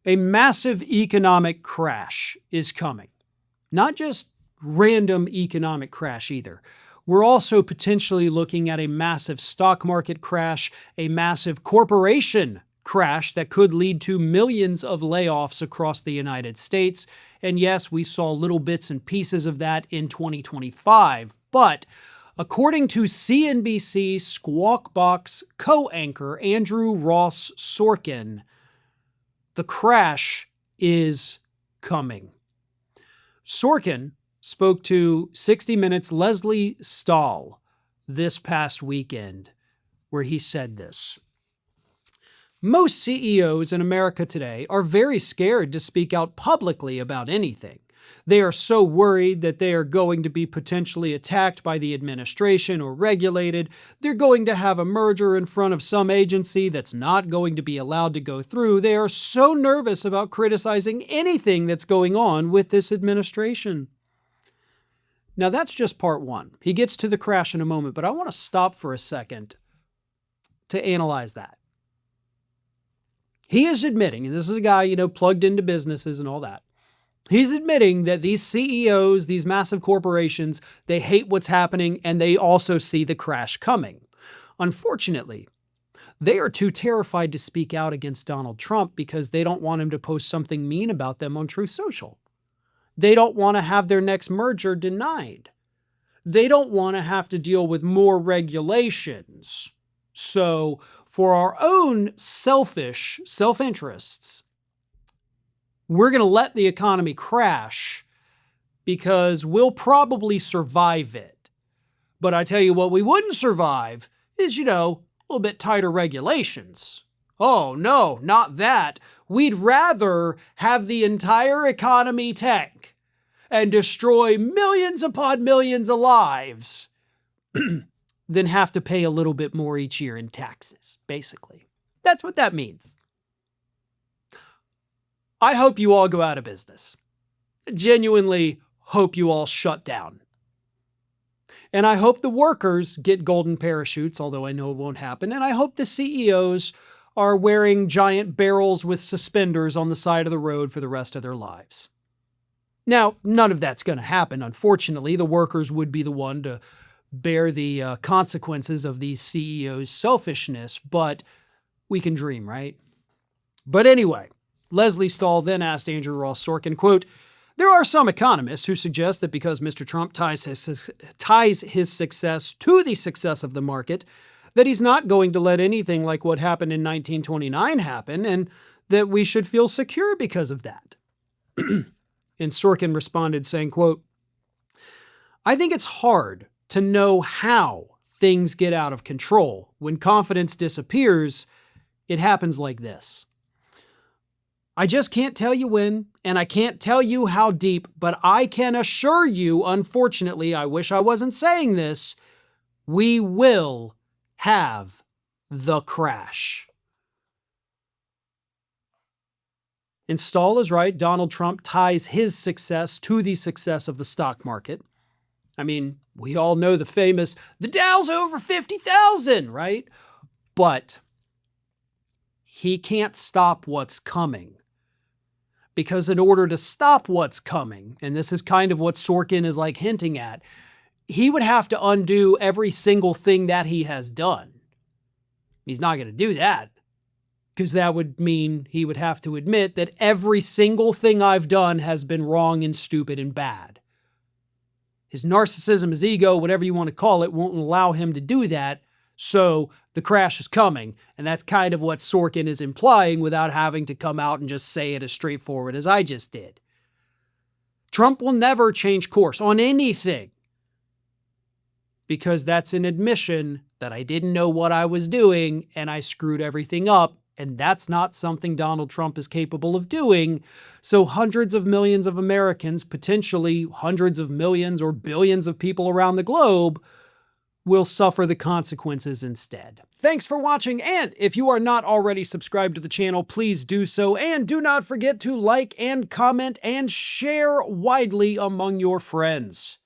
A massive economic crash is coming. Not just random economic crash either. We're also potentially looking at a massive stock market crash, a massive corporation crash that could lead to millions of layoffs across the United States. And yes, we saw little bits and pieces of that in 2025. But according to CNBC Squawk Box co-anchor Andrew Ross Sorkin, the crash is coming. Sorkin spoke to 60 Minutes' Leslie Stahl this past weekend, where he said this. Most CEOs in America today are very scared to speak out publicly about anything. They are so worried that they are going to be potentially attacked by the administration or regulated. They're going to have a merger in front of some agency that's not going to be allowed to go through. They are so nervous about criticizing anything that's going on with this administration. Now, that's just part one. He gets to the crash in a moment, but I want to stop for a second to analyze that. He is admitting, and this is a guy, plugged into businesses and all that. He's admitting that these CEOs, these massive corporations, they hate what's happening and they also see the crash coming. Unfortunately, they are too terrified to speak out against Donald Trump because they don't want him to post something mean about them on Truth Social. They don't want to have their next merger denied. They don't want to have to deal with more regulations. So, for our own selfish self-interests, we're going to let the economy crash because we'll probably survive it. But I tell you what we wouldn't survive is, a little bit tighter regulations. Oh, no, not that. We'd rather have the entire economy tank and destroy millions upon millions of lives than have to pay a little bit more each year in taxes, basically. That's what that means. I hope you all go out of business. Genuinely hope you all shut down. And I hope the workers get golden parachutes, although I know it won't happen. And I hope the CEOs are wearing giant barrels with suspenders on the side of the road for the rest of their lives. Now, none of that's going to happen. Unfortunately, the workers would be the one to bear the consequences of these CEOs' selfishness, but we can dream, right? But anyway, Leslie Stahl then asked Andrew Ross Sorkin, quote, "There are some economists who suggest that because Mr. Trump ties his success to the success of the market, that he's not going to let anything like what happened in 1929 happen, and that we should feel secure because of that." And Sorkin responded saying, quote, "I think it's hard to know how things get out of control. When confidence disappears, it happens like this. I just can't tell you when, and I can't tell you how deep, but I can assure you, unfortunately, I wish I wasn't saying this, we will have the crash." And Stahl is right. Donald Trump ties his success to the success of the stock market. I mean, we all know the famous, the Dow's over 50,000, right? But he can't stop what's coming. Because in order to stop what's coming, and this is kind of what Sorkin is like hinting at, he would have to undo every single thing that he has done. He's not going to do that, because that would mean he would have to admit that every single thing I've done has been wrong and stupid and bad. His narcissism, his ego, whatever you want to call it, won't allow him to do that. So the crash is coming. And that's kind of what Sorkin is implying without having to come out and just say it as straightforward as I just did. Trump will never change course on anything, because that's an admission that I didn't know what I was doing and I screwed everything up. And that's not something Donald Trump is capable of doing. So hundreds of millions of Americans, potentially hundreds of millions or billions of people around the globe, will suffer the consequences instead. Thanks for watching, and if you are not already subscribed to the channel, please do so, and do not forget to like and comment and share widely among your friends.